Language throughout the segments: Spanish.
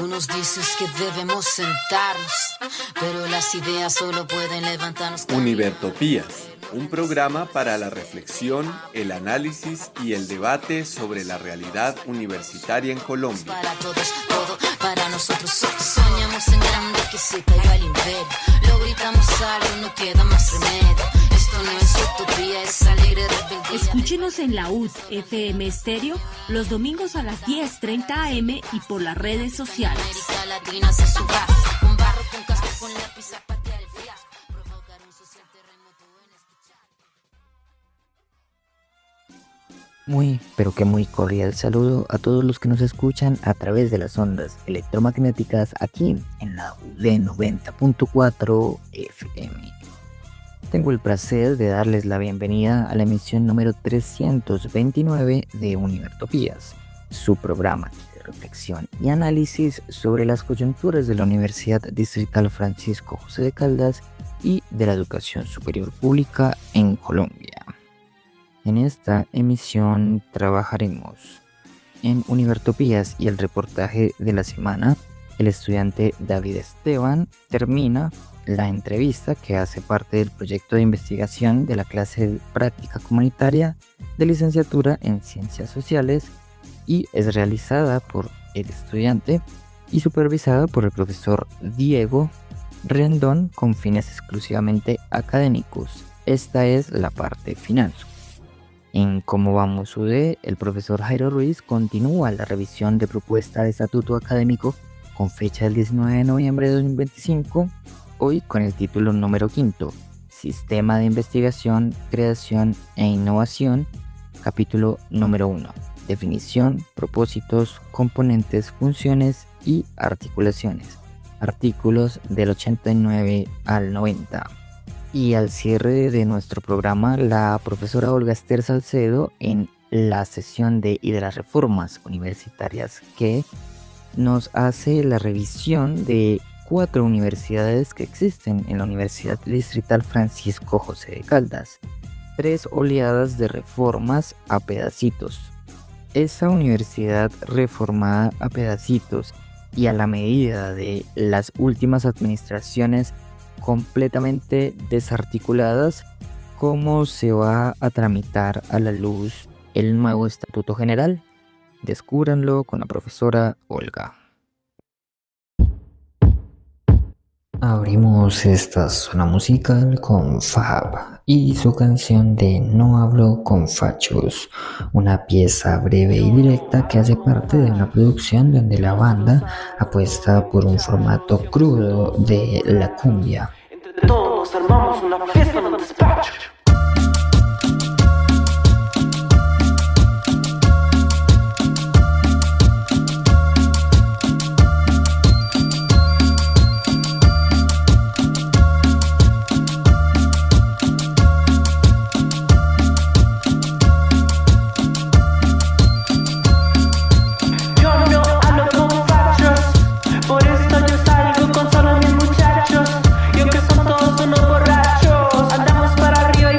Tú nos dices que debemos sentarnos, pero las ideas solo pueden levantarnos. Univertopías, un programa para la reflexión, el análisis y el debate sobre la realidad universitaria en Colombia. Para todos, todo para nosotros. Soñamos en grande que se caiga el imperio. Lo gritamos algo, no queda más remedio. Esto no es utopía, es alegre rebeldía. Escúchenos en la UD FM Estéreo los domingos a las 10:30 am y por las redes sociales. América Latina se suba, con barro, con casco, con lápiz a patear el fiasco. Provocar un social terremoto en este chat. Muy, pero que muy cordial saludo a todos los que nos escuchan a través de las ondas electromagnéticas aquí en la UD 90.4 FM. Tengo el placer de darles la bienvenida a la emisión número 329 de Univertopías, su programa de reflexión y análisis sobre las coyunturas de la Universidad Distrital Francisco José de Caldas y de la educación superior pública en Colombia. En esta emisión trabajaremos en Univertopías y el reportaje de la semana. El estudiante David Esteban termina la entrevista que hace parte del proyecto de investigación de la clase de práctica comunitaria de licenciatura en Ciencias Sociales y es realizada por el estudiante y supervisada por el profesor Diego Rendón con fines exclusivamente académicos. Esta es la parte final. En Cómo Vamos UD, el profesor Jairo Ruiz continúa la revisión de propuesta de estatuto académico con fecha del 19 de noviembre de 2025, hoy con el título número 5, Sistema de Investigación, Creación e Innovación, capítulo número 1, Definición, Propósitos, Componentes, Funciones y Articulaciones, artículos del 89 al 90. Y al cierre de nuestro programa, la profesora Olga Esther Salcedo, en la sesión de las reformas universitarias que nos hace la revisión de 4 universidades que existen en la Universidad Distrital Francisco José de Caldas. 3 oleadas de reformas a pedacitos. Esa universidad reformada a pedacitos y a la medida de las últimas administraciones completamente desarticuladas, ¿cómo se va a tramitar a la luz el nuevo Estatuto General? Descúbranlo con la profesora Olga. Abrimos esta zona musical con Fab y su canción de No hablo con fachos, una pieza breve y directa que hace parte de una producción donde la banda apuesta por un formato crudo de la cumbia. Entre todos armamos una fiesta en el despacho. Por eso yo salgo con solo mis muchachos. Y aunque son todos unos borrachos, andamos para arriba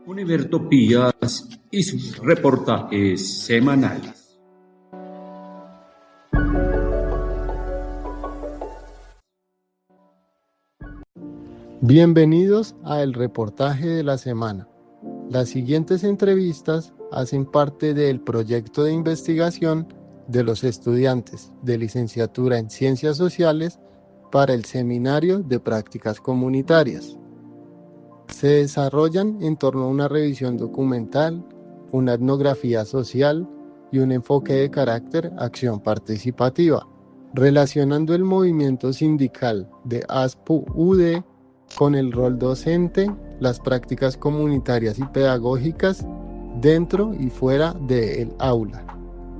Univertopías y sus reportajes semanales. Bienvenidos a el reportaje de la semana. Las siguientes entrevistas hacen parte del proyecto de investigación de los estudiantes de licenciatura en Ciencias Sociales para el Seminario de Prácticas Comunitarias. Se desarrollan en torno a una revisión documental, una etnografía social y un enfoque de carácter acción participativa, relacionando el movimiento sindical de ASPU-UD con el rol docente, las prácticas comunitarias y pedagógicas dentro y fuera del aula.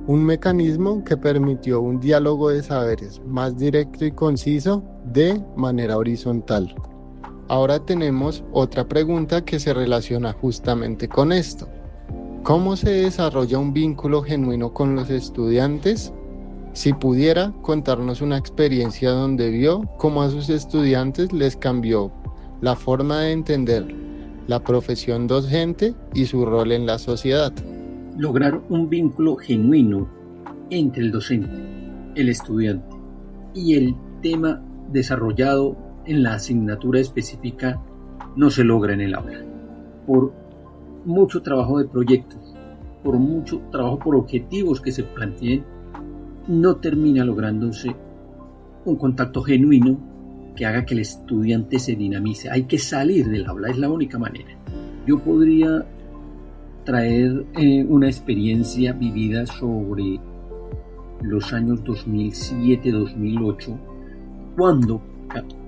Un mecanismo que permitió un diálogo de saberes más directo y conciso de manera horizontal. Ahora tenemos otra pregunta que se relaciona justamente con esto. ¿Cómo se desarrolla un vínculo genuino con los estudiantes? Si pudiera contarnos una experiencia donde vio cómo a sus estudiantes les cambió la forma de entender la profesión docente y su rol en la sociedad. Lograr un vínculo genuino entre el docente, el estudiante y el tema desarrollado en la asignatura específica no se logra en el aula. Por mucho trabajo de proyectos, por mucho trabajo por objetivos que se planteen, no termina lográndose un contacto genuino que haga que el estudiante se dinamice. Hay que salir del aula, es la única manera. Yo podría traer una experiencia vivida sobre los años 2007-2008, cuando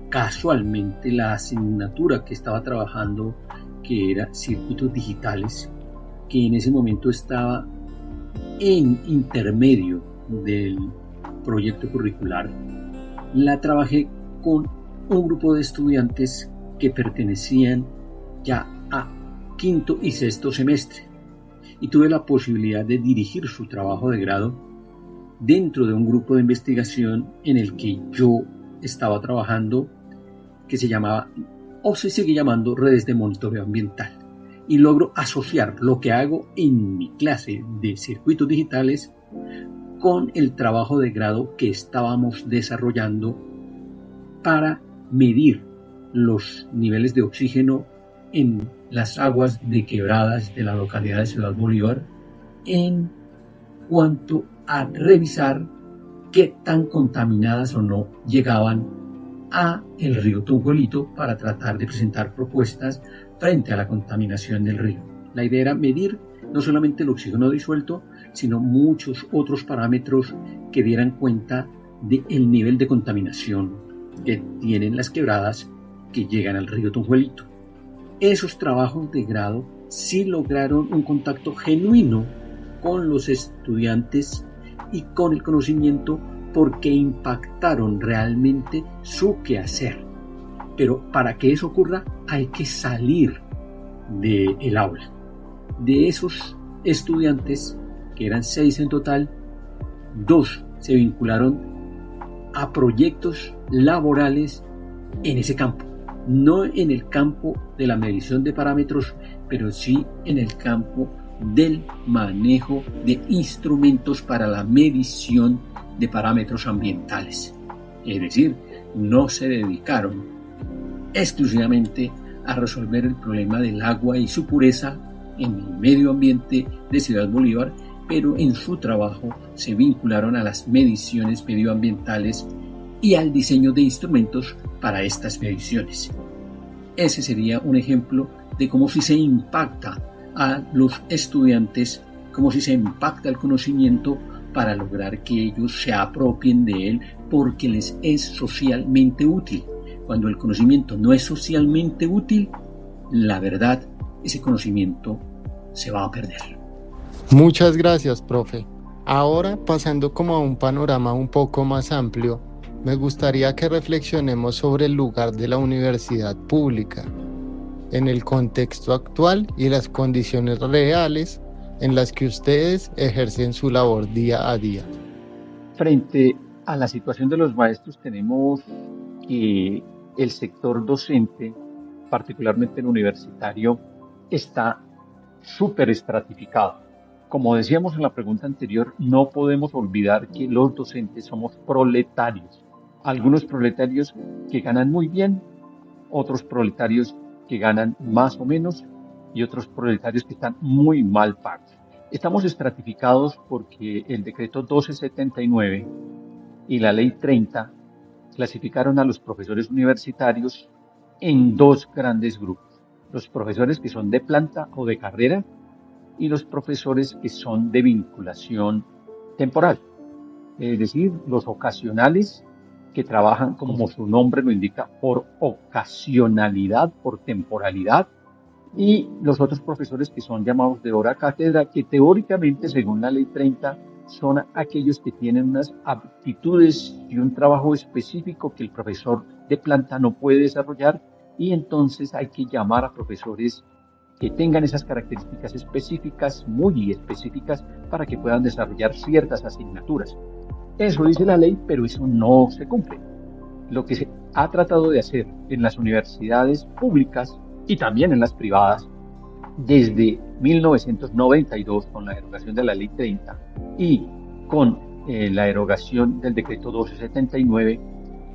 casualmente la asignatura que estaba trabajando, que era circuitos digitales, que en ese momento estaba en intermedio del proyecto curricular, la trabajé con un grupo de estudiantes que pertenecían ya a quinto y sexto semestre, y tuve la posibilidad de dirigir su trabajo de grado dentro de un grupo de investigación en el que yo estaba trabajando, que se llamaba, o se sigue llamando, Redes de Monitoreo Ambiental, y logro asociar lo que hago en mi clase de circuitos digitales con el trabajo de grado que estábamos desarrollando para medir los niveles de oxígeno en las aguas de quebradas de la localidad de Ciudad Bolívar, en cuanto a revisar qué tan contaminadas o no llegaban a el río Tunjuelito para tratar de presentar propuestas frente a la contaminación del río. La idea era medir no solamente el oxígeno disuelto, sino muchos otros parámetros que dieran cuenta del nivel de contaminación que tienen las quebradas que llegan al río Tunjuelito. Esos trabajos de grado sí lograron un contacto genuino con los estudiantes y con el conocimiento, porque impactaron realmente su quehacer. Pero para que eso ocurra hay que salir del aula. De esos estudiantes, que eran 6 en total, 2 se vincularon a proyectos laborales en ese campo. No en el campo de la medición de parámetros, pero sí en el campo del manejo de instrumentos para la medición de parámetros ambientales. Es decir, no se dedicaron exclusivamente a resolver el problema del agua y su pureza en el medio ambiente de Ciudad Bolívar, pero en su trabajo se vincularon a las mediciones medioambientales y al diseño de instrumentos para estas mediciones. Ese sería un ejemplo de cómo si se impacta a los estudiantes, cómo si se impacta el conocimiento para lograr que ellos se apropien de él porque les es socialmente útil. Cuando el conocimiento no es socialmente útil, la verdad, ese conocimiento se va a perder. Muchas gracias, profe. Ahora, pasando como a un panorama un poco más amplio, me gustaría que reflexionemos sobre el lugar de la universidad pública en el contexto actual y las condiciones reales en las que ustedes ejercen su labor día a día. Frente a la situación de los maestros, tenemos que el sector docente particularmente el universitario, está súper estratificado. Como decíamos en la pregunta anterior, no podemos olvidar que los docentes somos proletarios. Algunos proletarios que ganan muy bien, otros proletarios que ganan más o menos y otros proletarios que están muy mal pagos. Estamos estratificados porque el decreto 1279 y la ley 30 clasificaron a los profesores universitarios en dos grandes grupos. Los profesores que son de planta o de carrera y los profesores que son de vinculación temporal. Es decir, los ocasionales que trabajan, como su nombre lo indica, por ocasionalidad, por temporalidad, y los otros profesores que son llamados de hora cátedra, que teóricamente, según la ley 30, son aquellos que tienen unas aptitudes y un trabajo específico que el profesor de planta no puede desarrollar, y entonces hay que llamar a profesores que tengan esas características específicas, muy específicas, para que puedan desarrollar ciertas asignaturas. Eso dice la ley, pero eso no se cumple. Lo que se ha tratado de hacer en las universidades públicas y también en las privadas, desde 1992 con la derogación de la ley 30 y con la derogación del decreto 1279,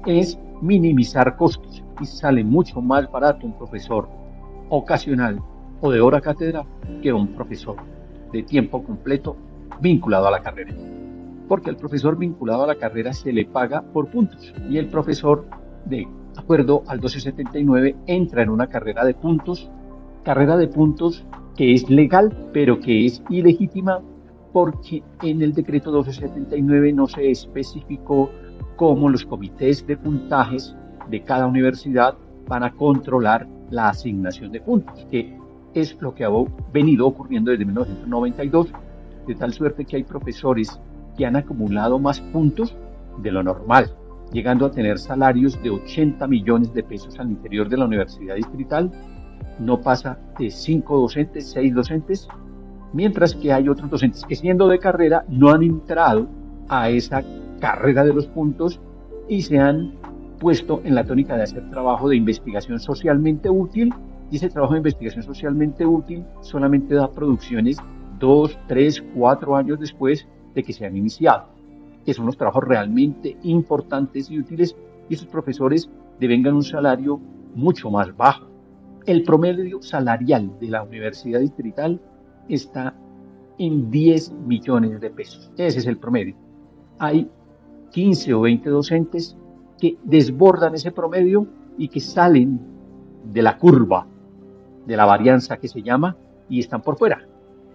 es minimizar costos, y sale mucho más barato un profesor ocasional o de hora cátedra que un profesor de tiempo completo vinculado a la carrera. Porque al profesor vinculado a la carrera se le paga por puntos, y el profesor, de acuerdo al 1279, entra en una carrera de puntos que es legal, pero que es ilegítima, porque en el decreto 1279 no se especificó cómo los comités de puntajes de cada universidad van a controlar la asignación de puntos, que es lo que ha venido ocurriendo desde 1992, de tal suerte que hay profesores que han acumulado más puntos de lo normal, llegando a tener salarios de 80 millones de pesos al interior de la universidad distrital. No pasa de 5 docentes, 6 docentes, mientras que hay otros docentes que, siendo de carrera, no han entrado a esa carrera de los puntos y se han puesto en la tónica de hacer trabajo de investigación socialmente útil, y ese trabajo de investigación socialmente útil solamente da producciones 2, 3, 4 años después de que se han iniciado, que son los trabajos realmente importantes y útiles, y esos profesores devengan un salario mucho más bajo. El promedio salarial de la universidad distrital está en 10 millones de pesos. Ese es el promedio. Hay 15 o 20 docentes que desbordan ese promedio y que salen de la curva, de la varianza que se llama, y están por fuera.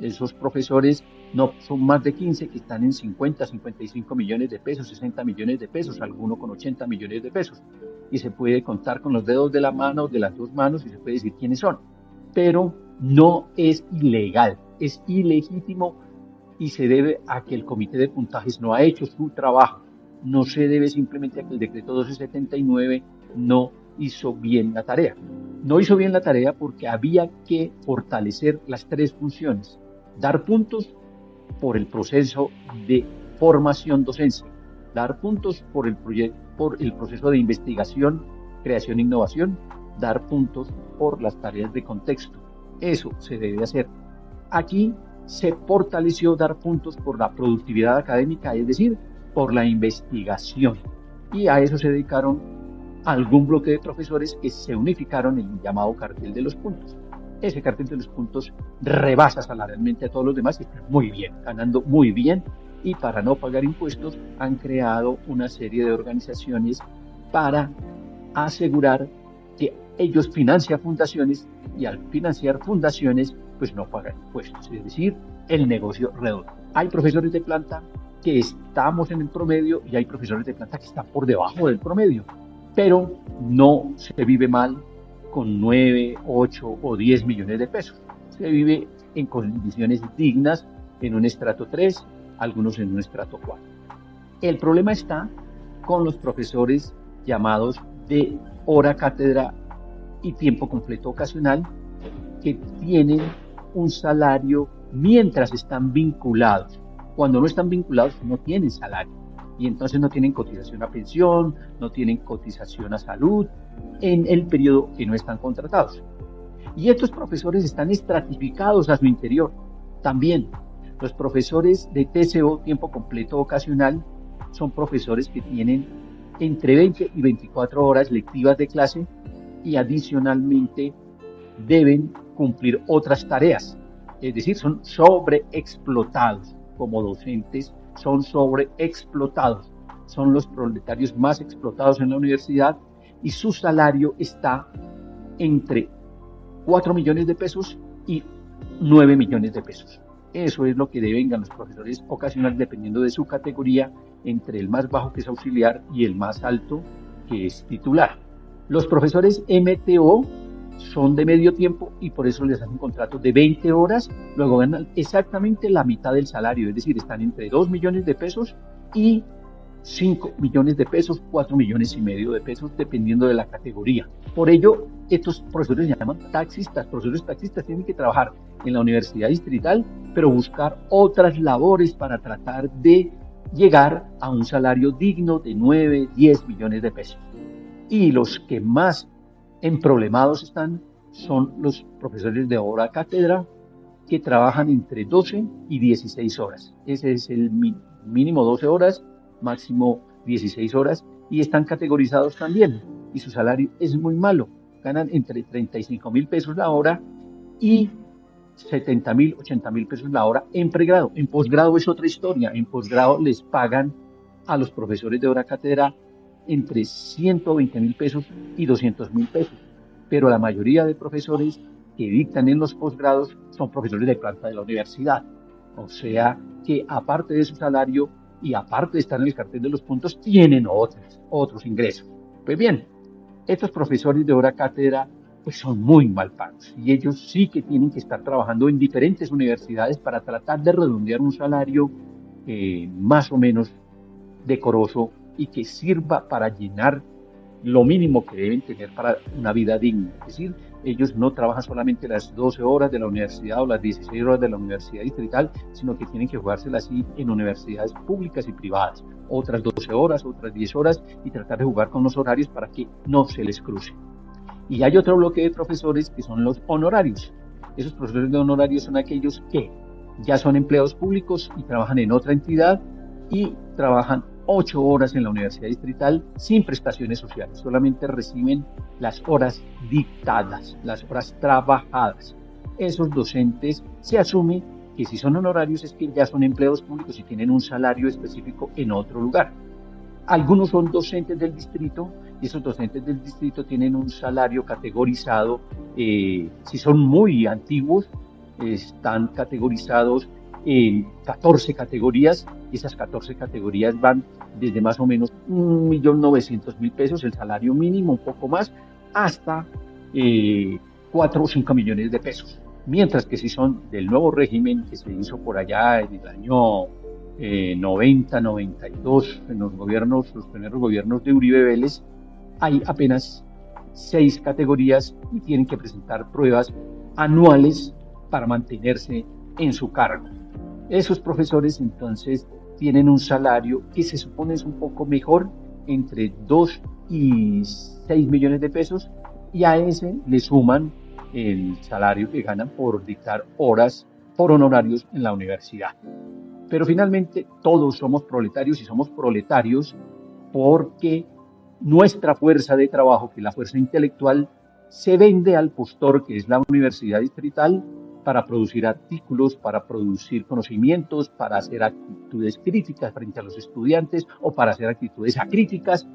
Esos profesores no son más de 15 que están en 50, 55 millones de pesos, 60 millones de pesos, alguno con 80 millones de pesos. Y se puede contar con los dedos de la mano, de las dos manos, y se puede decir quiénes son. Pero no es ilegal, es ilegítimo, y se debe a que el comité de puntajes no ha hecho su trabajo. No se debe simplemente a que el decreto 1279 no hizo bien la tarea. No hizo bien la tarea porque había que fortalecer las tres funciones: dar puntos por el proceso de formación docencia, dar puntos por el proceso de investigación, creación e innovación, dar puntos por las tareas de contexto. Eso se debe hacer. Aquí se fortaleció dar puntos por la productividad académica, es decir, por la investigación, y a eso se dedicaron algún bloque de profesores que se unificaron en el llamado cartel de los puntos. Ese cartel de los puntos rebasa salarialmente a todos los demás y están muy bien, ganando muy bien, y para no pagar impuestos han creado una serie de organizaciones para asegurar que ellos financian fundaciones, y al financiar fundaciones pues no pagan impuestos, es decir, el negocio redondo. Hay profesores de planta que estamos en el promedio y hay profesores de planta que están por debajo del promedio, pero no se vive mal con 9, 8 o 10 millones de pesos. Se vive en condiciones dignas, en un estrato 3, algunos en un estrato 4. El problema está con los profesores llamados de hora cátedra y tiempo completo ocasional, que tienen un salario mientras están vinculados. Cuando no están vinculados no tienen salario. y entonces no tienen cotización a pensión, no tienen cotización a salud en el periodo que no están contratados. Y estos profesores están estratificados a su interior. También los profesores de TCO, tiempo completo ocasional, son profesores que tienen entre 20 y 24 horas lectivas de clase y adicionalmente deben cumplir otras tareas. Es decir, son sobreexplotados como docentes, son sobreexplotados. Son los proletarios más explotados en la universidad y su salario está entre 4 millones de pesos y 9 millones de pesos. Eso es lo que devengan los profesores ocasionales dependiendo de su categoría, entre el más bajo que es auxiliar y el más alto que es titular. Los profesores MTO son de medio tiempo y por eso les hacen contratos de 20 horas, luego ganan exactamente la mitad del salario, es decir, están entre 2 millones de pesos y 5 millones de pesos, 4 millones y medio de pesos, dependiendo de la categoría. Por ello, estos profesores se llaman taxistas. Profesores taxistas tienen que trabajar en la universidad distrital, pero buscar otras labores para tratar de llegar a un salario digno de 9, 10 millones de pesos. Y los que más emproblemados están son los profesores de hora cátedra, que trabajan entre 12 y 16 horas. Ese es el mínimo 12 horas, máximo 16 horas, y están categorizados también, y su salario es muy malo. Ganan entre 35.000 pesos la hora y 70.000, 80.000 pesos la hora en pregrado. En posgrado es otra historia. En posgrado les pagan a los profesores de hora cátedra entre 120.000 pesos y 200.000 pesos. Pero la mayoría de profesores que dictan en los posgrados son profesores de planta de la universidad. O sea que aparte de su salario y aparte de estar en el cartel de los puntos, tienen otros ingresos. Pues bien, estos profesores de hora cátedra pues son muy mal pagos y ellos sí que tienen que estar trabajando en diferentes universidades para tratar de redondear un salario más o menos decoroso y que sirva para llenar lo mínimo que deben tener para una vida digna. Es decir, ellos no trabajan solamente las 12 horas de la universidad o las 16 horas de la universidad distrital, sino que tienen que jugárselas así en universidades públicas y privadas, otras 12 horas, otras 10 horas, y tratar de jugar con los horarios para que no se les cruce. Y hay otro bloque de profesores que son los honorarios. Esos profesores de honorarios son aquellos que ya son empleados públicos y trabajan en otra entidad y trabajan 8 horas en la universidad distrital sin prestaciones sociales, solamente reciben las horas dictadas, las horas trabajadas. Esos docentes se asume que si son honorarios es que ya son empleados públicos y tienen un salario específico en otro lugar. Algunos son docentes del distrito y esos docentes del distrito tienen un salario categorizado, si son muy antiguos, están categorizados en 14 categorías, y esas 14 categorías van desde más o menos 1.900.000 pesos, el salario mínimo, un poco más, hasta 4 o 5 millones de pesos. Mientras que si son del nuevo régimen que se hizo por allá en el año 90, 92, en los primeros gobiernos de Uribe Vélez, hay apenas 6 categorías y tienen que presentar pruebas anuales para mantenerse en su cargo. Esos profesores entonces tienen un salario que se supone es un poco mejor, entre 2 y 6 millones de pesos, y a ese le suman el salario que ganan por dictar horas por honorarios en la universidad. Pero finalmente todos somos proletarios y somos proletarios porque nuestra fuerza de trabajo, que es la fuerza intelectual, se vende al postor que es la universidad distrital para producir artículos, para producir conocimientos, para hacer actitudes críticas frente a los estudiantes o para hacer actitudes acríticas.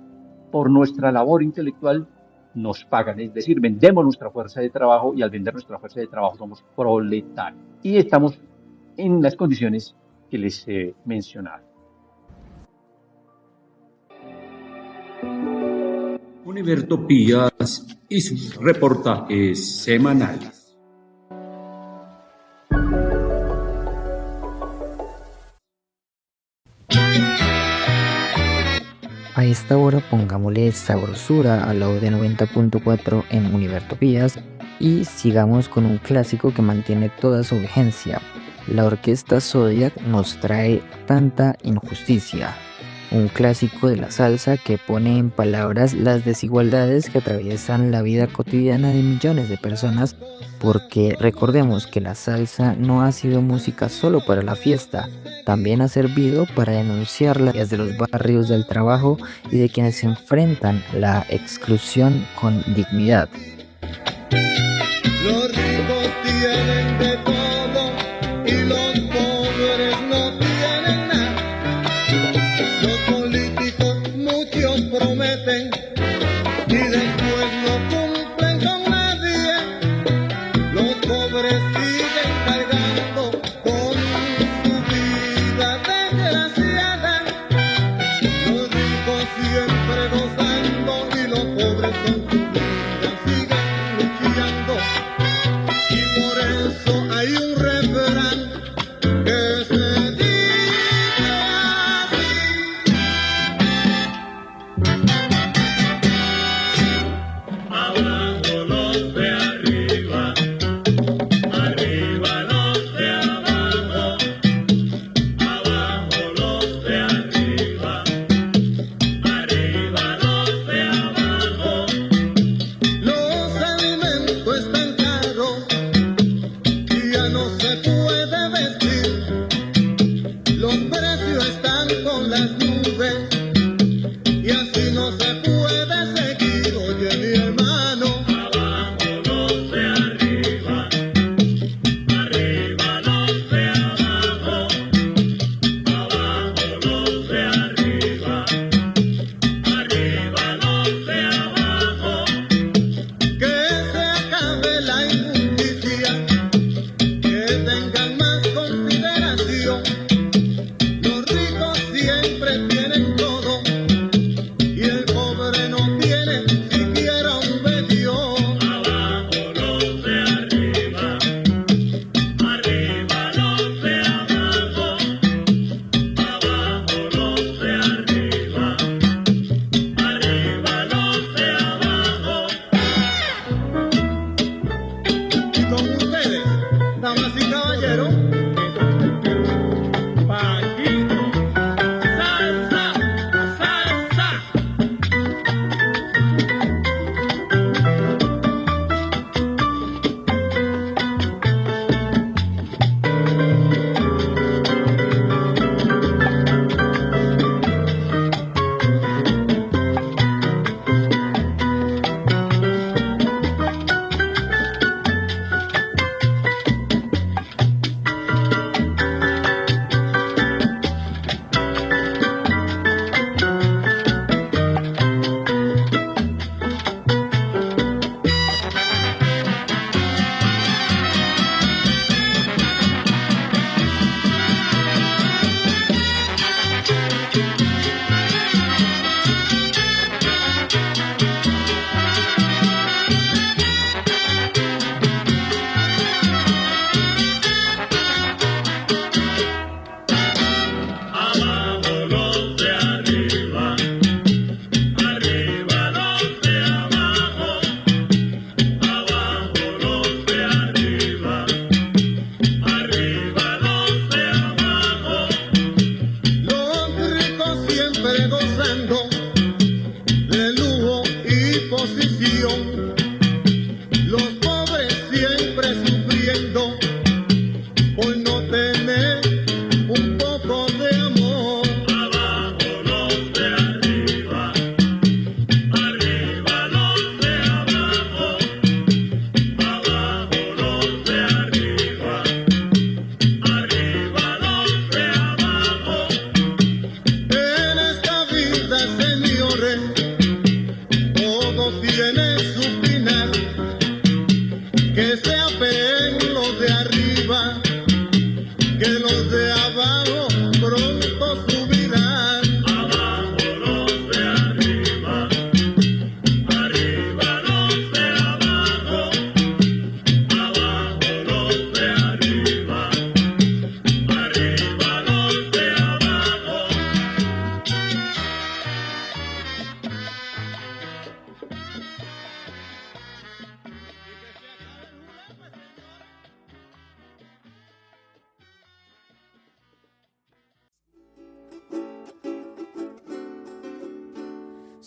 Por nuestra labor intelectual nos pagan, es decir, vendemos nuestra fuerza de trabajo y al vender nuestra fuerza de trabajo somos proletarios. Y estamos en las condiciones que les he mencionado. Univertopías y sus reportajes semanales. A esta hora pongámosle sabrosura a la UD 90.4 en Univertopías y sigamos con un clásico que mantiene toda su vigencia. La orquesta Zodiac nos trae Tanta Injusticia. un clásico de la salsa que pone en palabras las desigualdades que atraviesan la vida cotidiana de millones de personas, porque recordemos que la salsa no ha sido música solo para la fiesta, también ha servido para denunciar las ideas de los barrios del trabajo y de quienes enfrentan la exclusión con dignidad. Los ricos tienen de todo y los pobres no tienen nada. Los políticos muchos prometen y después no cumplen con nadie. Los pobres siguen cargando con su vida desgraciada. Los ricos siempre gozando y los pobres con su vida siguen luchando. Y por eso hay un refrán que se dice así: abajo los de arriba, arriba los de abajo, abajo los de arriba, arriba los de abajo. Los alimentos están caros y ya no se puede vestir. Los precios están con las nubes y así no se puede seguir. Oye, mi hermano, abajo los de arriba, arriba los de abajo, abajo los de arriba, arriba los de abajo. Que se acabe la injusticia, que tengan más consideración. Los ricos siempre tienen todo y el pobre no tiene siquiera un medio. Abajo los de arriba, arriba los de abajo, abajo los de arriba, arriba los de abajo. Y con ustedes, damas y caballeros, Paquito, salsa, salsa.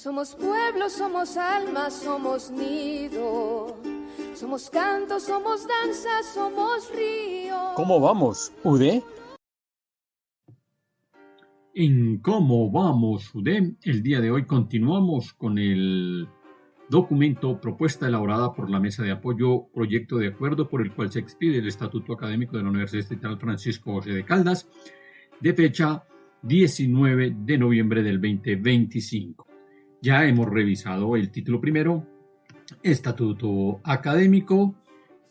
Somos pueblo, somos alma, somos nido. Somos canto, somos danza, somos río. ¿Cómo vamos, UD? En ¿Cómo vamos, UD? El día de hoy continuamos con el documento propuesta elaborada por la Mesa de Apoyo, proyecto de acuerdo por el cual se expide el Estatuto Académico de la Universidad Estatal Francisco José de Caldas, de fecha 19 de noviembre del 2025. Ya hemos revisado el título primero, Estatuto Académico,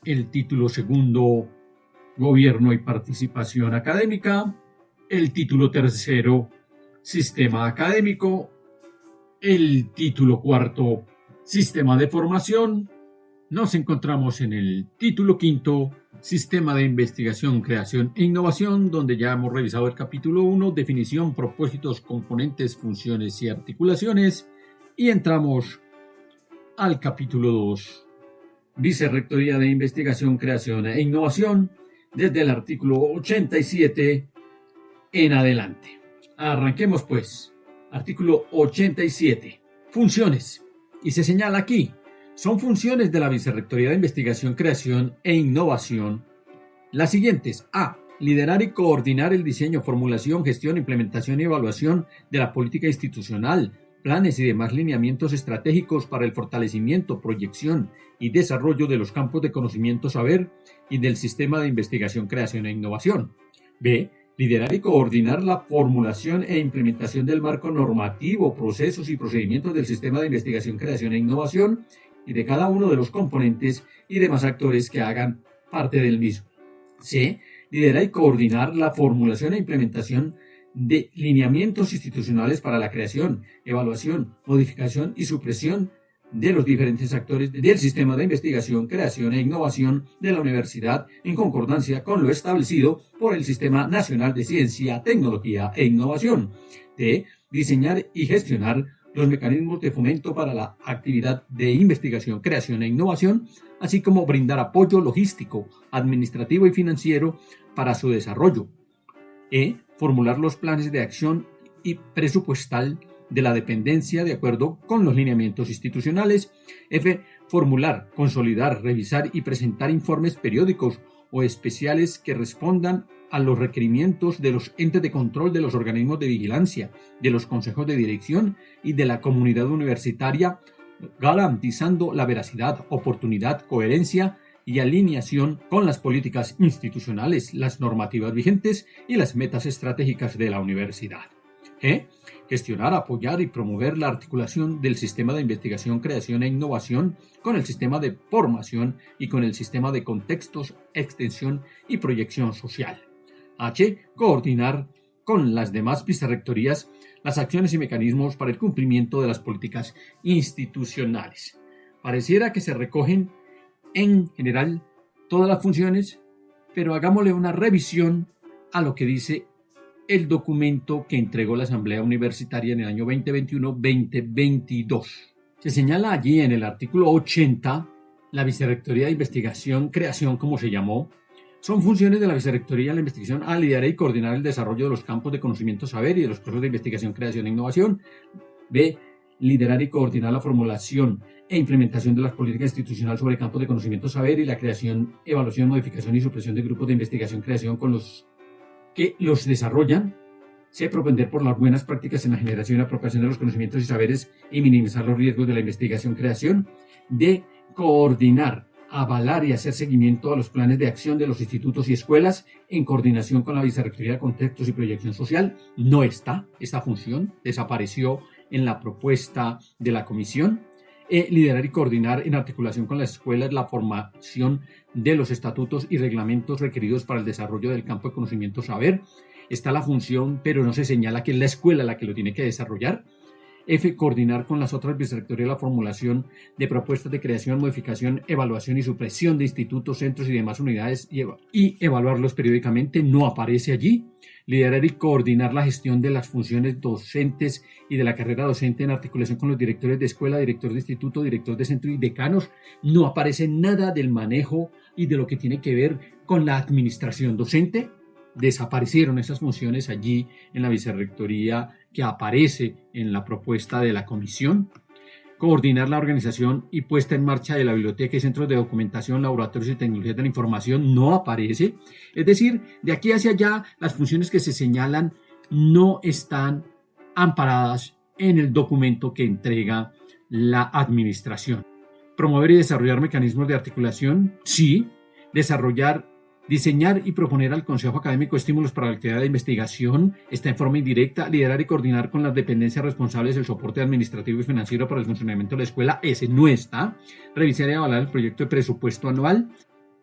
el título segundo, Gobierno y Participación Académica, el título tercero, Sistema Académico, el título cuarto, Sistema de Formación. Nos encontramos en el título quinto, Sistema de Investigación, Creación e Innovación, donde ya hemos revisado el capítulo 1, Definición, Propósitos, Componentes, Funciones y Articulaciones, y entramos al capítulo 2, Vicerrectoría de Investigación, Creación e Innovación, desde el artículo 87 en adelante. Arranquemos pues. Artículo 87. Funciones. Y se señala aquí, son funciones de la Vicerrectoría de Investigación, Creación e Innovación las siguientes. A. Liderar y coordinar el diseño, formulación, gestión, implementación y evaluación de la política institucional, planes y demás lineamientos estratégicos para el fortalecimiento, proyección y desarrollo de los campos de conocimiento saber y del sistema de investigación, creación e innovación. B. Liderar y coordinar la formulación e implementación del marco normativo, procesos y procedimientos del sistema de investigación, creación e innovación y de cada uno de los componentes y demás actores que hagan parte del mismo. C. Liderar y coordinar la formulación e implementación de lineamientos institucionales para la creación, evaluación, modificación y supresión de los diferentes actores del sistema de investigación, creación e innovación de la universidad en concordancia con lo establecido por el Sistema Nacional de Ciencia, Tecnología e Innovación. D. Diseñar y gestionar los mecanismos de fomento para la actividad de investigación, creación e innovación, así como brindar apoyo logístico, administrativo y financiero para su desarrollo. E. Formular los planes de acción y presupuestal de la dependencia de acuerdo con los lineamientos institucionales. F. Formular, consolidar, revisar y presentar informes periódicos o especiales que respondan a los requerimientos de los entes de control, de los organismos de vigilancia, de los consejos de dirección y de la comunidad universitaria, garantizando la veracidad, oportunidad, coherencia y alineación con las políticas institucionales, las normativas vigentes y las metas estratégicas de la universidad. G. Gestionar, apoyar y promover la articulación del sistema de investigación, creación e innovación con el sistema de formación y con el sistema de contextos, extensión y proyección social. H. Coordinar con las demás vicerrectorías las acciones y mecanismos para el cumplimiento de las políticas institucionales. Pareciera que se recogen en general todas las funciones, pero hagámosle una revisión a lo que dice el documento que entregó la Asamblea Universitaria en el año 2021-2022. Se señala allí en el artículo 80, la Vicerrectoría de Investigación, Creación, como se llamó, son funciones de la Vicerrectoría de la Investigación a liderar y coordinar el desarrollo de los campos de conocimiento saber y de los procesos de investigación, creación e innovación. B. Liderar y coordinar la formulación e implementación de las políticas institucionales sobre campos de conocimiento saber y la creación, evaluación, modificación y supresión de grupos de investigación, creación con los que los desarrollan. C. Propender por las buenas prácticas en la generación y apropiación de los conocimientos y saberes y minimizar los riesgos de la investigación, creación. D. Coordinar, avalar y hacer seguimiento a los planes de acción de los institutos y escuelas en coordinación con la Vicerrectoría de Contextos y Proyección Social. No está, esta función desapareció en la propuesta de la comisión. Liderar y coordinar en articulación con las escuelas la formación de los estatutos y reglamentos requeridos para el desarrollo del campo de conocimiento saber. Está la función, pero no se señala que es la escuela la que lo tiene que desarrollar. F. Coordinar con las otras vicerrectorías la formulación de propuestas de creación, modificación, evaluación y supresión de institutos, centros y demás unidades y evaluarlos periódicamente. No aparece allí. Liderar y coordinar la gestión de las funciones docentes y de la carrera docente en articulación con los directores de escuela, director de instituto, director de centro y decanos. No aparece nada del manejo y de lo que tiene que ver con la administración docente. desaparecieron esas funciones allí en la vicerrectoría que aparece en la propuesta de la comisión. Coordinar la organización y puesta en marcha de la biblioteca y centros de documentación, laboratorios y tecnologías de la información no aparece. Es decir, de aquí hacia allá, las funciones que se señalan no están amparadas en el documento que entrega la administración. Promover y desarrollar mecanismos de articulación, sí. Diseñar y proponer al Consejo Académico estímulos para la actividad de investigación, está en forma indirecta. Liderar y coordinar con las dependencias responsables el soporte administrativo y financiero para el funcionamiento de la escuela, ese no está. Revisar y avalar el proyecto de presupuesto anual,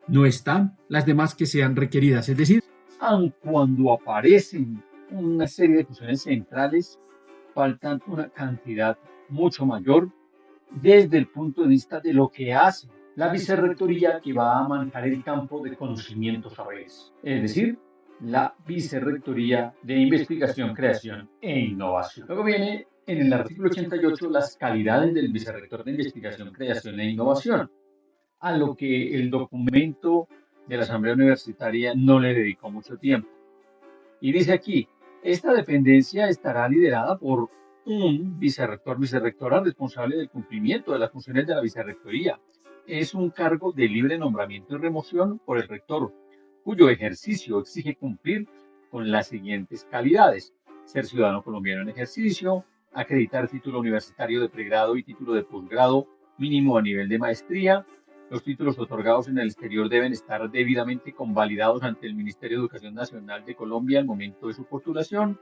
no está. Las demás que sean requeridas, es decir, aun cuando aparecen una serie de funciones centrales, faltan una cantidad mucho mayor desde el punto de vista de lo que hace la vicerrectoría, que va a manejar el campo de conocimientos saberes, es decir, la vicerrectoría de investigación, creación e innovación. Luego viene en el artículo 88 las calidades del vicerrector de investigación, creación e innovación, a lo que el documento de la Asamblea Universitaria no le dedicó mucho tiempo. Y dice aquí, esta dependencia estará liderada por un vicerrectora responsable del cumplimiento de las funciones de la vicerrectoría. Es un cargo de libre nombramiento y remoción por el rector, cuyo ejercicio exige cumplir con las siguientes calidades: ser ciudadano colombiano en ejercicio, acreditar título universitario de pregrado y título de posgrado mínimo a nivel de maestría. Los títulos otorgados en el exterior deben estar debidamente convalidados ante el Ministerio de Educación Nacional de Colombia al momento de su postulación.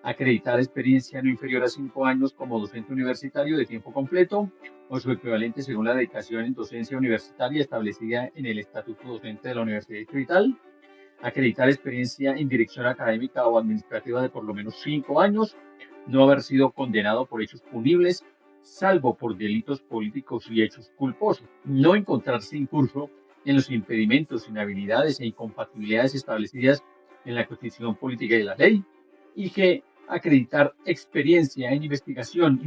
Acreditar experiencia no inferior a 5 años como docente universitario de tiempo completo o su equivalente según la dedicación en docencia universitaria establecida en el Estatuto Docente de la Universidad Distrital. Acreditar experiencia en dirección académica o administrativa de por lo menos 5 años, no haber sido condenado por hechos punibles, salvo por delitos políticos y hechos culposos, no encontrarse incurso en los impedimentos, inhabilidades e incompatibilidades establecidas en la Constitución Política y la Ley, y que acreditar experiencia en investigación,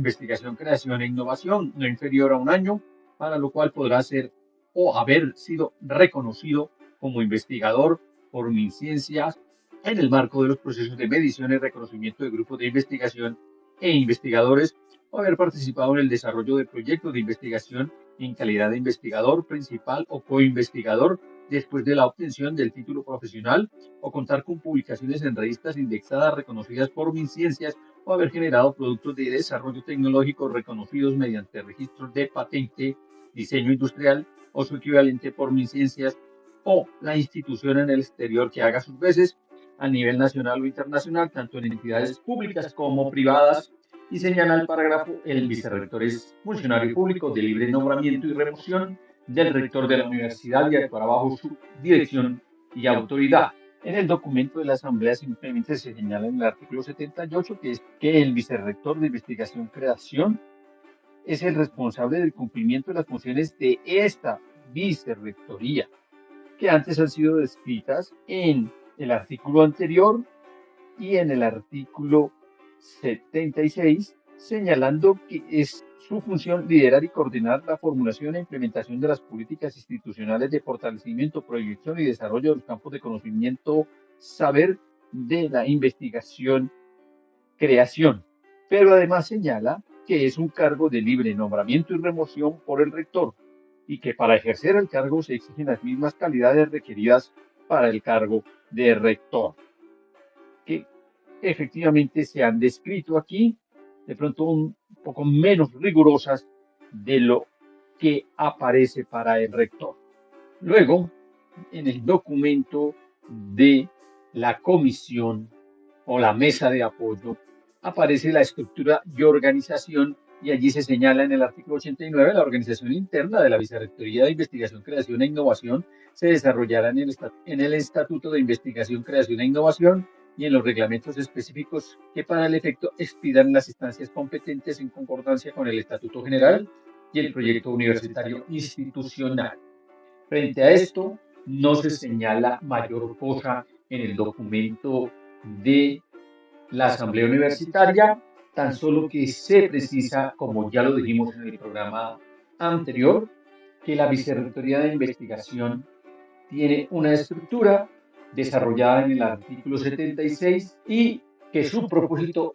creación e innovación no inferior a 1 año, para lo cual podrá ser o haber sido reconocido como investigador por MinCiencias en el marco de los procesos de medición y reconocimiento de grupos de investigación e investigadores, o haber participado en el desarrollo de proyectos de investigación en calidad de investigador principal o coinvestigador después de la obtención del título profesional, o contar con publicaciones en revistas indexadas reconocidas por MinCiencias, o haber generado productos de desarrollo tecnológico reconocidos mediante registros de patente, diseño industrial o su equivalente por MinCiencias, o la institución en el exterior que haga sus veces a nivel nacional o internacional, tanto en entidades públicas como privadas. Y señala el parágrafo, el vicerrector es funcionario público de libre nombramiento y remoción del rector de la universidad y actuará bajo su dirección y autoridad. En el documento de la Asamblea simplemente se señala en el artículo 78 que es que el vicerrector de investigación creación es el responsable del cumplimiento de las funciones de esta vicerrectoría, que antes han sido descritas en el artículo anterior y en el artículo 76, señalando que es su función liderar y coordinar la formulación e implementación de las políticas institucionales de fortalecimiento, proyección y desarrollo de los campos de conocimiento, saber de la investigación, creación. Pero además señala que es un cargo de libre nombramiento y remoción por el rector y que para ejercer el cargo se exigen las mismas calidades requeridas para el cargo de rector, que efectivamente se han descrito aquí, de pronto un poco menos rigurosas de lo que aparece para el rector. Luego, en el documento de la comisión o la mesa de apoyo, aparece la estructura y organización, y allí se señala en el artículo 89, la organización interna de la Vicerrectoría de Investigación, Creación e Innovación se desarrollará en el Estatuto de Investigación, Creación e Innovación y en los reglamentos específicos que para el efecto expidan las instancias competentes en concordancia con el Estatuto General y el proyecto universitario institucional. Frente a esto, no se señala mayor cosa en el documento de la Asamblea Universitaria, tan solo que se precisa, como ya lo dijimos en el programa anterior, que la Vicerrectoría de Investigación tiene una estructura desarrollada en el artículo 76 y que su propósito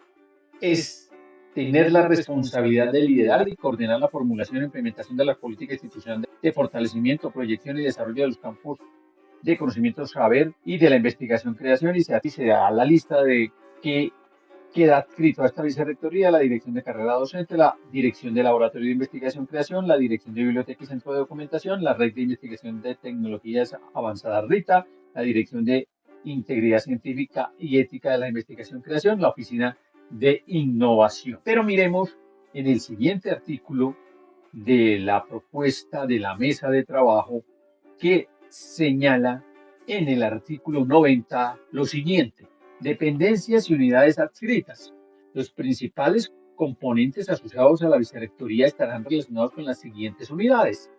es tener la responsabilidad de liderar y coordinar la formulación e implementación de la política institucional de fortalecimiento, proyección y desarrollo de los campos de conocimiento, saber y de la investigación, creación, y se da la lista de que queda adscrito a esta vicerrectoría: la dirección de carrera docente, la dirección de laboratorio de investigación, creación, la dirección de biblioteca y centro de documentación, la red de investigación de tecnologías avanzadas RITA, la dirección de integridad científica y ética de la investigación, creación, la oficina de innovación. Pero miremos en el siguiente artículo de la propuesta de la mesa de trabajo, que señala en el artículo 90 lo siguiente: dependencias y unidades adscritas. Los principales componentes asociados a la vicerrectoría estarán relacionados con las siguientes unidades: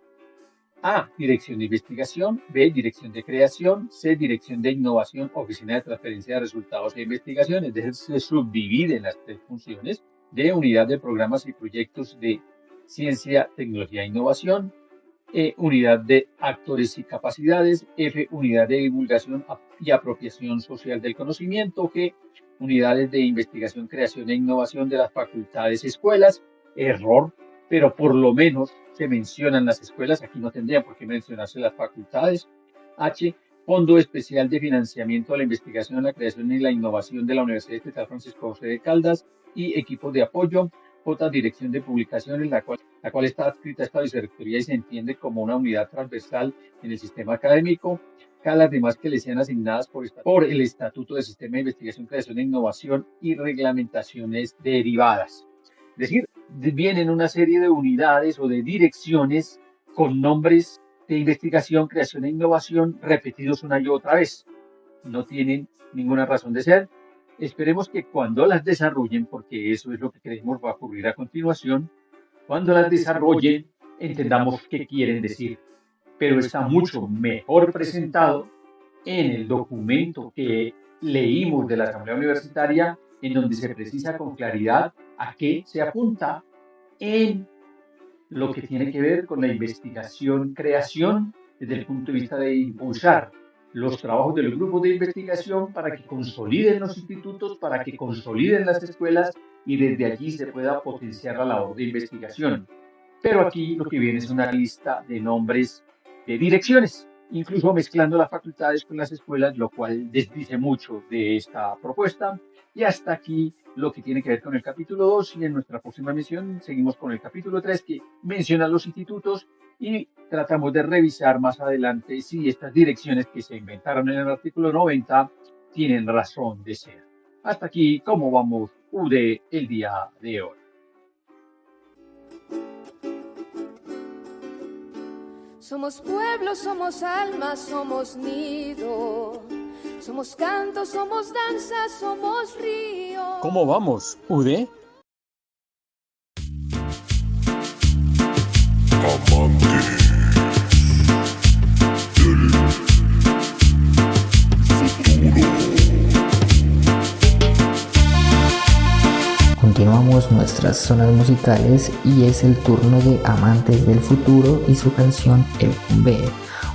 A, dirección de investigación; B, dirección de creación; C, dirección de innovación, oficina de transferencia de resultados e investigación, es decir, se subdividen las tres funciones. D, unidad de programas y proyectos de ciencia, tecnología e innovación. E, unidad de actores y capacidades. F, unidad de divulgación y apropiación social del conocimiento. G, unidades de investigación, creación e innovación de las facultades, escuelas. Error, pero por lo menos se mencionan las escuelas, aquí no tendrían por qué mencionarse las facultades. H, Fondo Especial de Financiamiento a la Investigación, la Creación y la Innovación de la Universidad Estatal Francisco José de Caldas y equipos de apoyo. J, Dirección de Publicaciones, la cual está adscrita a esta vicerrectoría y se entiende como una unidad transversal en el sistema académico. K, las demás que le sean asignadas por el Estatuto de Sistema de Investigación, Creación e Innovación y reglamentaciones derivadas. Es decir, vienen una serie de unidades o de direcciones con nombres de investigación, creación e innovación repetidos una y otra vez. No tienen ninguna razón de ser. Esperemos que cuando las desarrollen, porque eso es lo que creemos va a ocurrir a continuación, cuando las desarrollen entendamos qué quieren decir. Pero está mucho mejor presentado en el documento que leímos de la Asamblea Universitaria, en donde se precisa con claridad a qué se apunta en lo que tiene que ver con la investigación, creación, desde el punto de vista de impulsar los trabajos de los grupos de investigación para que consoliden los institutos, para que consoliden las escuelas y desde allí se pueda potenciar la labor de investigación. Pero aquí lo que viene es una lista de nombres de direcciones, incluso mezclando las facultades con las escuelas, lo cual desdice mucho de esta propuesta. Y hasta aquí lo que tiene que ver con el capítulo 2, y en nuestra próxima emisión seguimos con el capítulo 3, que menciona los institutos, y tratamos de revisar más adelante si estas direcciones que se inventaron en el artículo 90 tienen razón de ser. Hasta aquí, ¿cómo vamos, UD, el día de hoy? Somos pueblo, somos alma, somos nido. Somos canto, somos danza, somos río. ¿Cómo vamos, UD? Continuamos nuestras zonas musicales y es el turno de Amantes del Futuro y su canción El Cumbé,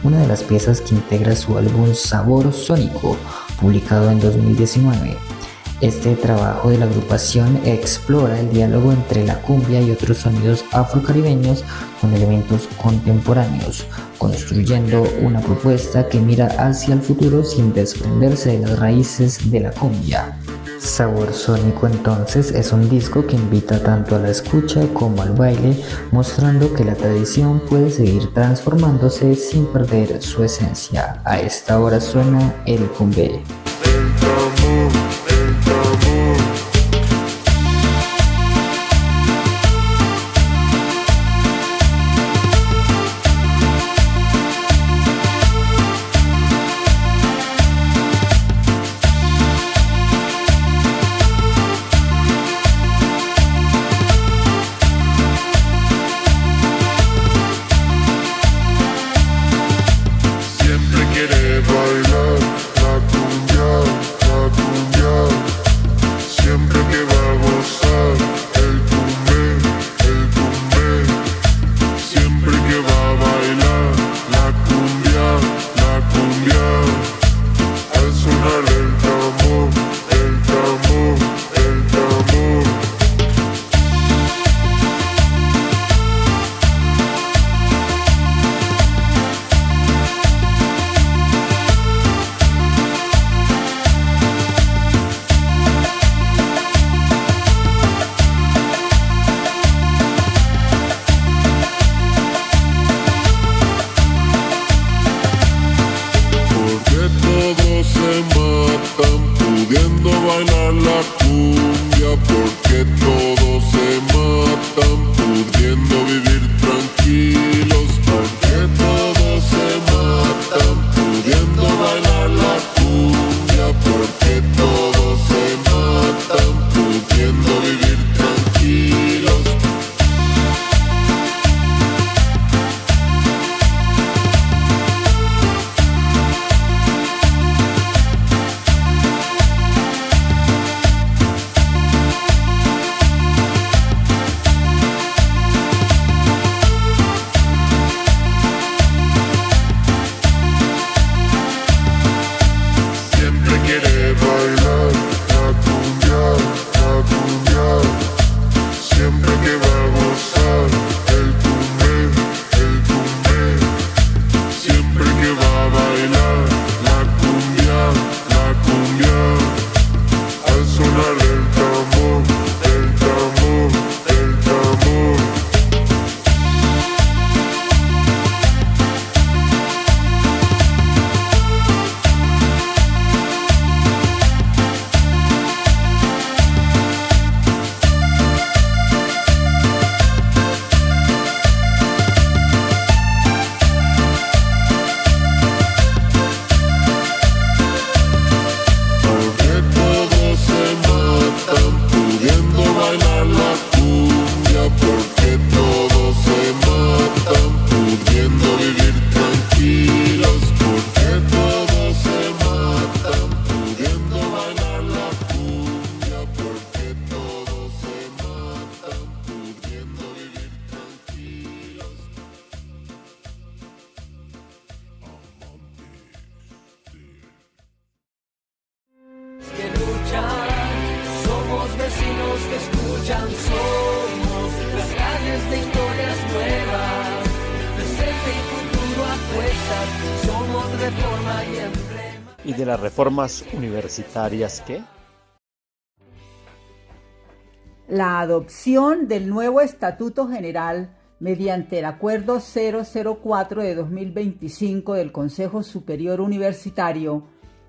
una de las piezas que integra su álbum Sabor Sónico, publicado en 2019. Este trabajo de la agrupación explora el diálogo entre la cumbia y otros sonidos afrocaribeños con elementos contemporáneos, construyendo una propuesta que mira hacia el futuro sin desprenderse de las raíces de la cumbia. Sabor Sónico entonces es un disco que invita tanto a la escucha como al baile, mostrando que la tradición puede seguir transformándose sin perder su esencia. A esta hora suena El Cumbé. Siempre escuchan. Somos las calles de historias nuevas, presente y futuro apuestas. Somos reforma y emblema. ¿Y de las reformas universitarias qué? La adopción del nuevo Estatuto General mediante el Acuerdo 004 de 2025 del Consejo Superior Universitario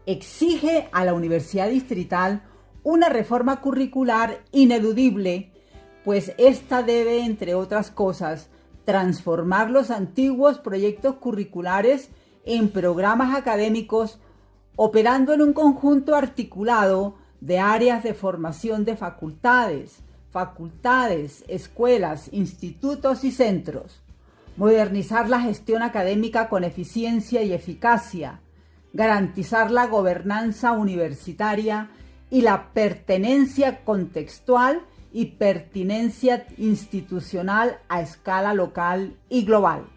exige a la Universidad Distrital una reforma curricular ineludible, pues ésta debe, entre otras cosas, transformar los antiguos proyectos curriculares en programas académicos, operando en un conjunto articulado de áreas de formación de facultades, escuelas, institutos y centros, modernizar la gestión académica con eficiencia y eficacia, garantizar la gobernanza universitaria y la pertenencia contextual y pertinencia institucional a escala local y global.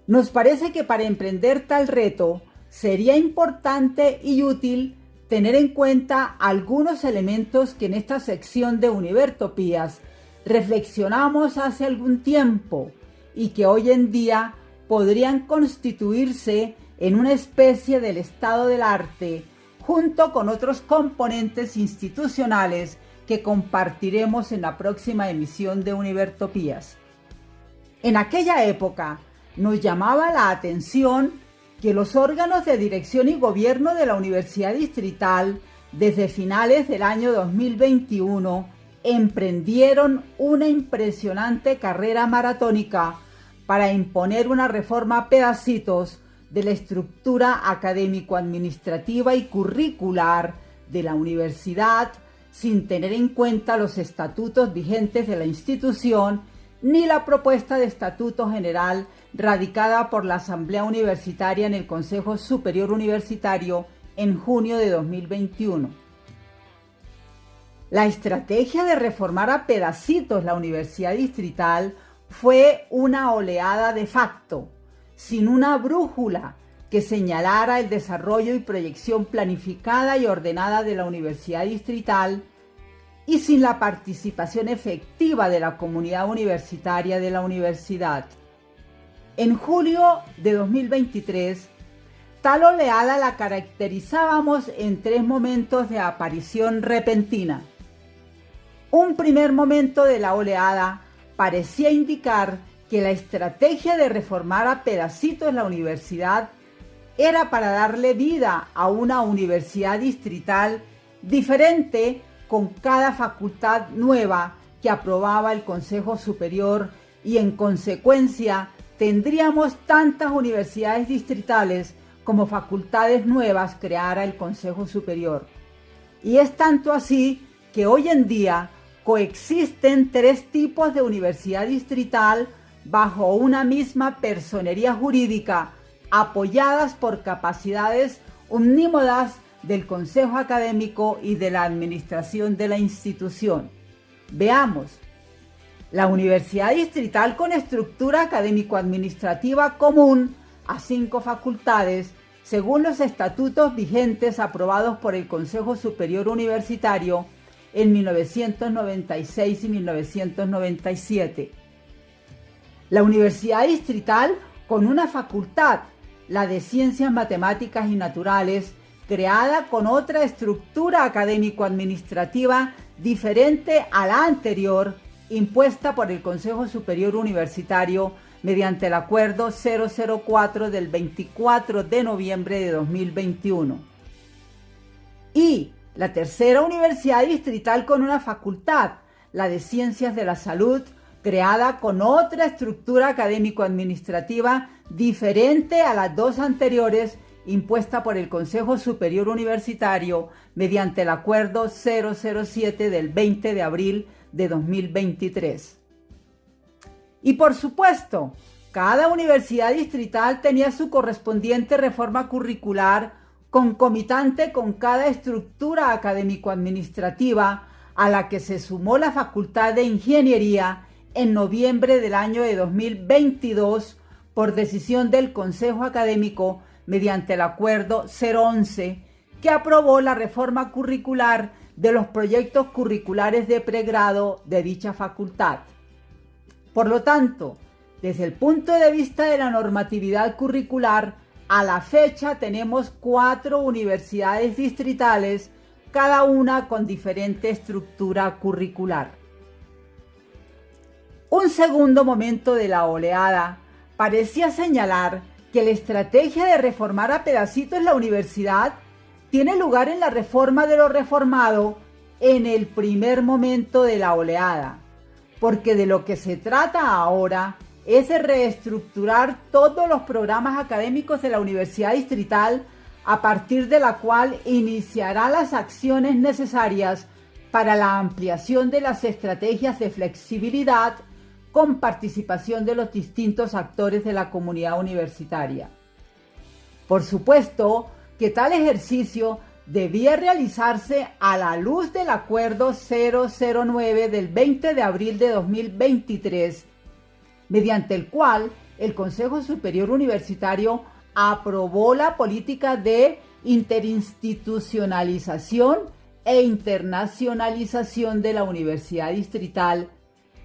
Nos parece que para emprender tal reto sería importante y útil tener en cuenta algunos elementos que en esta sección de Univertopías reflexionamos hace algún tiempo y que hoy en día podrían constituirse en una especie del estado del arte, junto con otros componentes institucionales que compartiremos en la próxima emisión de Univertopías. En aquella época nos llamaba la atención que los órganos de dirección y gobierno de la Universidad Distrital, desde finales del año 2021, emprendieron una impresionante carrera maratónica para imponer una reforma a pedacitos de la estructura académico-administrativa y curricular de la universidad, sin tener en cuenta los estatutos vigentes de la institución ni la propuesta de estatuto general radicada por la Asamblea Universitaria en el Consejo Superior Universitario en junio de 2021. La estrategia de reformar a pedacitos la Universidad Distrital fue una oleada de facto, sin una brújula que señalara el desarrollo y proyección planificada y ordenada de la Universidad Distrital y sin la participación efectiva de la comunidad universitaria de la universidad. En julio de 2023, tal oleada la caracterizábamos en tres momentos de aparición repentina. Un primer momento de la oleada parecía indicar que la estrategia de reformar a pedacitos la universidad era para darle vida a una universidad distrital diferente con cada facultad nueva que aprobaba el Consejo Superior y en consecuencia tendríamos tantas universidades distritales como facultades nuevas creara el Consejo Superior. Y es tanto así que hoy en día coexisten tres tipos de universidad distrital bajo una misma personería jurídica, apoyadas por capacidades omnímodas del Consejo Académico y de la administración de la institución. Veamos. La Universidad Distrital con estructura académico-administrativa común a 5 facultades, según los estatutos vigentes aprobados por el Consejo Superior Universitario en 1996 y 1997. La Universidad Distrital con una facultad, la de Ciencias Matemáticas y Naturales, creada con otra estructura académico-administrativa diferente a la anterior, impuesta por el Consejo Superior Universitario mediante el Acuerdo 004 del 24 de noviembre de 2021. Y la tercera universidad distrital con una facultad, la de Ciencias de la Salud, creada con otra estructura académico-administrativa diferente a las dos anteriores, impuesta por el Consejo Superior Universitario mediante el Acuerdo 007 del 20 de abril de 2023. Y por supuesto, cada universidad distrital tenía su correspondiente reforma curricular concomitante con cada estructura académico-administrativa, a la que se sumó la Facultad de Ingeniería en noviembre del año de 2022 por decisión del Consejo Académico mediante el Acuerdo 011, que aprobó la reforma curricular de los proyectos curriculares de pregrado de dicha facultad. Por lo tanto, desde el punto de vista de la normatividad curricular, a la fecha tenemos 4 universidades distritales, cada una con diferente estructura curricular. Un segundo momento de la oleada parecía señalar que la estrategia de reformar a pedacitos la universidad tiene lugar en la reforma de lo reformado en el primer momento de la oleada, porque de lo que se trata ahora es de reestructurar todos los programas académicos de la Universidad Distrital, a partir de la cual iniciará las acciones necesarias para la ampliación de las estrategias de flexibilidad con participación de los distintos actores de la comunidad universitaria. Por supuesto que tal ejercicio debía realizarse a la luz del Acuerdo 009 del 20 de abril de 2023, mediante el cual el Consejo Superior Universitario aprobó la política de interinstitucionalización e internacionalización de la Universidad Distrital,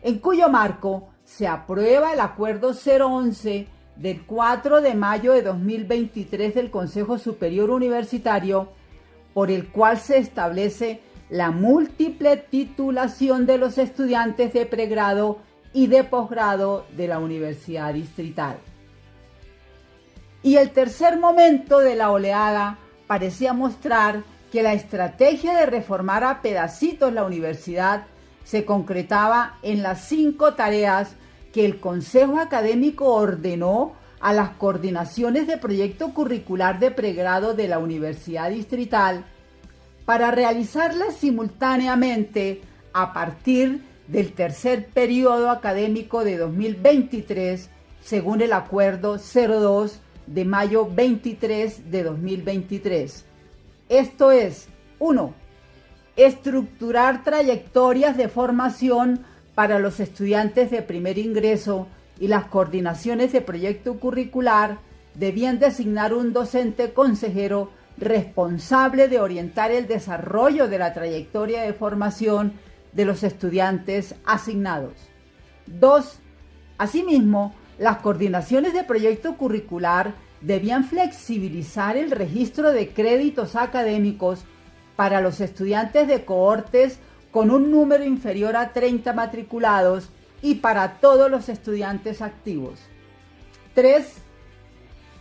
en cuyo marco se aprueba el Acuerdo 011 del 4 de mayo de 2023 del Consejo Superior Universitario, por el cual se establece la múltiple titulación de los estudiantes de pregrado y de posgrado de la Universidad Distrital. Y el tercer momento de la oleada parecía mostrar que la estrategia de reformar a pedacitos la universidad se concretaba en las 5 tareas que el Consejo Académico ordenó a las coordinaciones de proyecto curricular de pregrado de la Universidad Distrital para realizarlas simultáneamente a partir del tercer periodo académico de 2023, según el Acuerdo 02 de mayo 23 de 2023. Esto es: 1. Estructurar trayectorias de formación para los estudiantes de primer ingreso, y las coordinaciones de proyecto curricular debían designar un docente consejero responsable de orientar el desarrollo de la trayectoria de formación de los estudiantes asignados. 2. Asimismo, las coordinaciones de proyecto curricular debían flexibilizar el registro de créditos académicos para los estudiantes de cohortes con un número inferior a 30 matriculados y para todos los estudiantes activos. 3.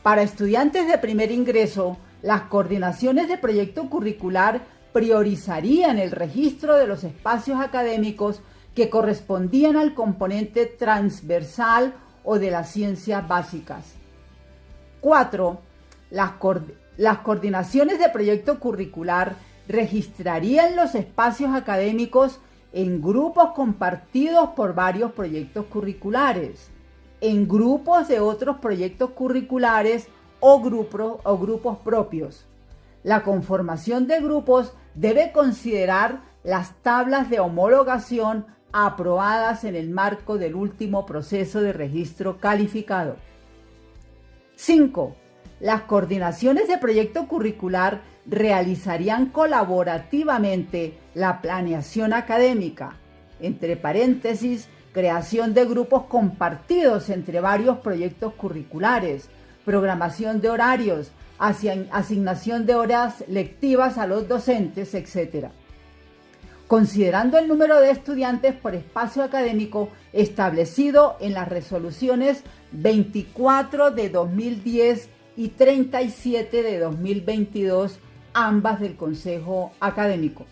Para estudiantes de primer ingreso, las coordinaciones de proyecto curricular priorizarían el registro de los espacios académicos que correspondían al componente transversal o de las ciencias básicas. 4. Las coordinaciones de proyecto curricular registrarían los espacios académicos en grupos compartidos por varios proyectos curriculares, en grupos de otros proyectos curriculares o grupos propios. La conformación de grupos debe considerar las tablas de homologación aprobadas en el marco del último proceso de registro calificado. 5. Las coordinaciones de proyecto curricular realizarían colaborativamente la planeación académica, entre paréntesis, creación de grupos compartidos entre varios proyectos curriculares, programación de horarios, asignación de horas lectivas a los docentes, etc. Considerando el número de estudiantes por espacio académico establecido en las resoluciones 24 de 2010 y 37 de 2022, ambas del Consejo Académico.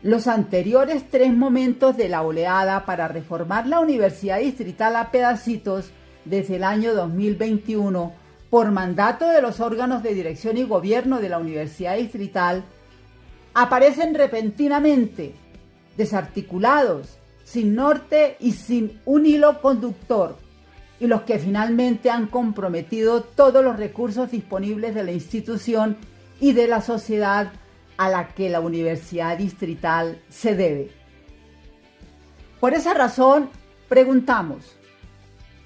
Los anteriores 3 momentos de la oleada para reformar la Universidad Distrital a pedacitos desde el año 2021, por mandato de los órganos de dirección y gobierno de la Universidad Distrital, aparecen repentinamente, desarticulados, sin norte y sin un hilo conductor, y los que finalmente han comprometido todos los recursos disponibles de la institución y de la sociedad a la que la Universidad Distrital se debe. Por esa razón, preguntamos: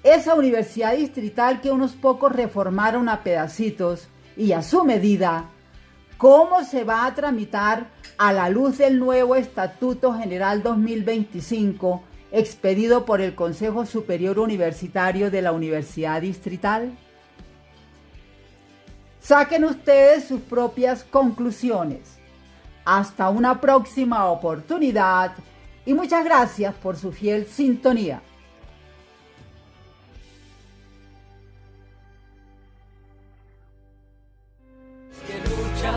esa Universidad Distrital que unos pocos reformaron a pedacitos y a su medida, ¿cómo se va a tramitar a la luz del nuevo Estatuto General 2025 expedido por el Consejo Superior Universitario de la Universidad Distrital? Saquen ustedes sus propias conclusiones. Hasta una próxima oportunidad y muchas gracias por su fiel sintonía. Que luchan,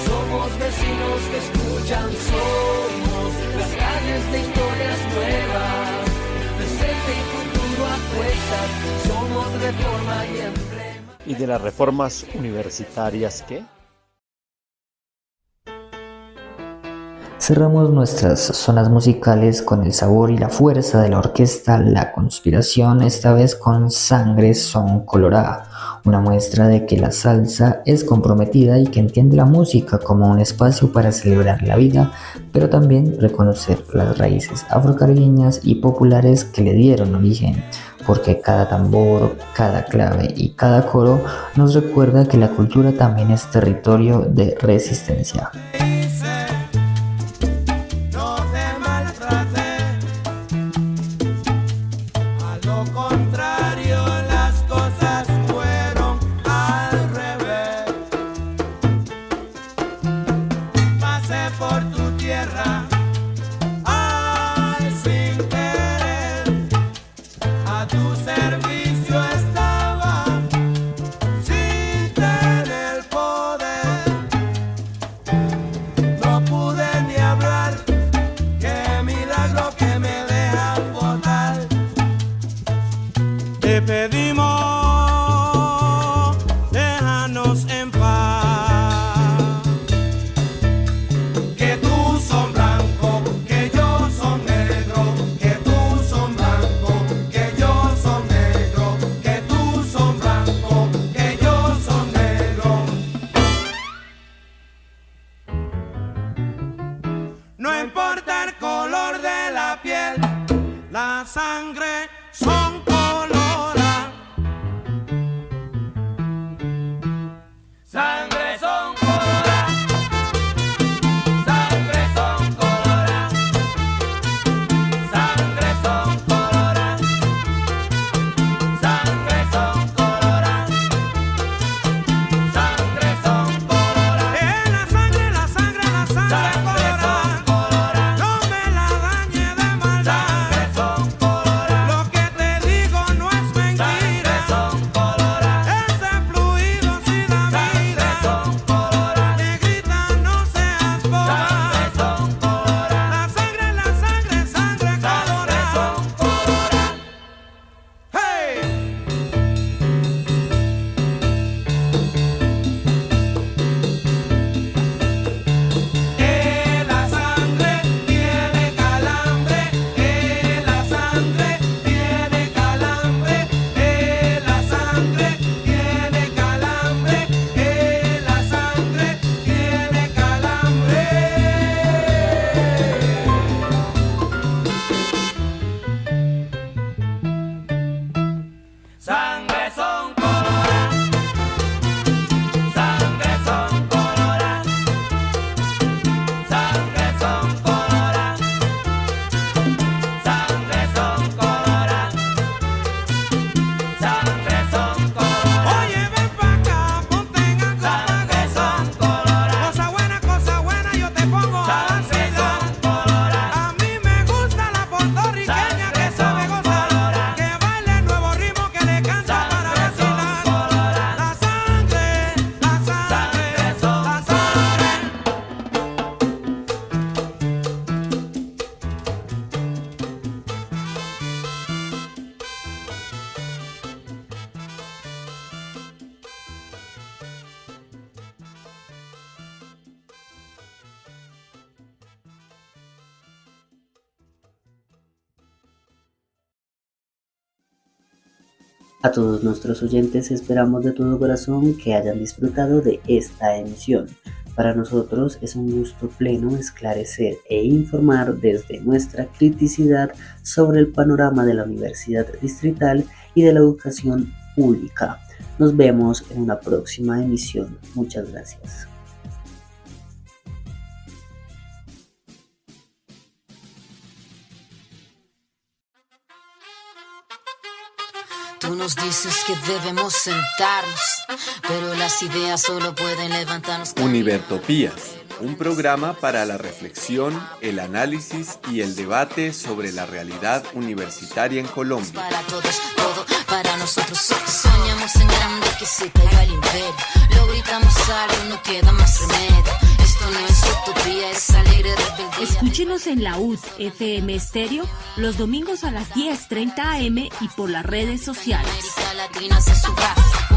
somos vecinos que escuchan, somos las calles de historias nuevas, presente y futuro apuestas, somos reforma y emblema. ¿Y de las reformas universitarias qué? Cerramos nuestras zonas musicales con el sabor y la fuerza de la orquesta La Conspiración, esta vez con Sangre Son Colorá, una muestra de que la salsa es comprometida y que entiende la música como un espacio para celebrar la vida, pero también reconocer las raíces afrocaribeñas y populares que le dieron origen, porque cada tambor, cada clave y cada coro nos recuerda que la cultura también es territorio de resistencia. La sangre son colorá. Sangre son colorá. Sangre son colorá. Sangre son colorá. Sangre son colorá. Sangre son colorá. La sangre, la sangre, la sangre colorá. No me la dañe de maldad. A todos nuestros oyentes esperamos de todo corazón que hayan disfrutado de esta emisión. Para nosotros es un gusto pleno esclarecer e informar desde nuestra criticidad sobre el panorama de la Universidad Distrital y de la educación pública. Nos vemos en una próxima emisión. Muchas gracias. nos dices que debemos sentarnos, pero las ideas solo pueden levantarnos. Univertopías, un programa para la reflexión, el análisis y el debate sobre la realidad universitaria en Colombia. Para todos, todo para nosotros. Soñamos en grande que se caiga el imperio. Lo gritamos algo, no queda más remedio. Esto no es utopía, es alegre rebeldía. Escúchenos en la UD FM Estéreo los domingos a las 10:30 am y por las redes sociales. América Latina se suba.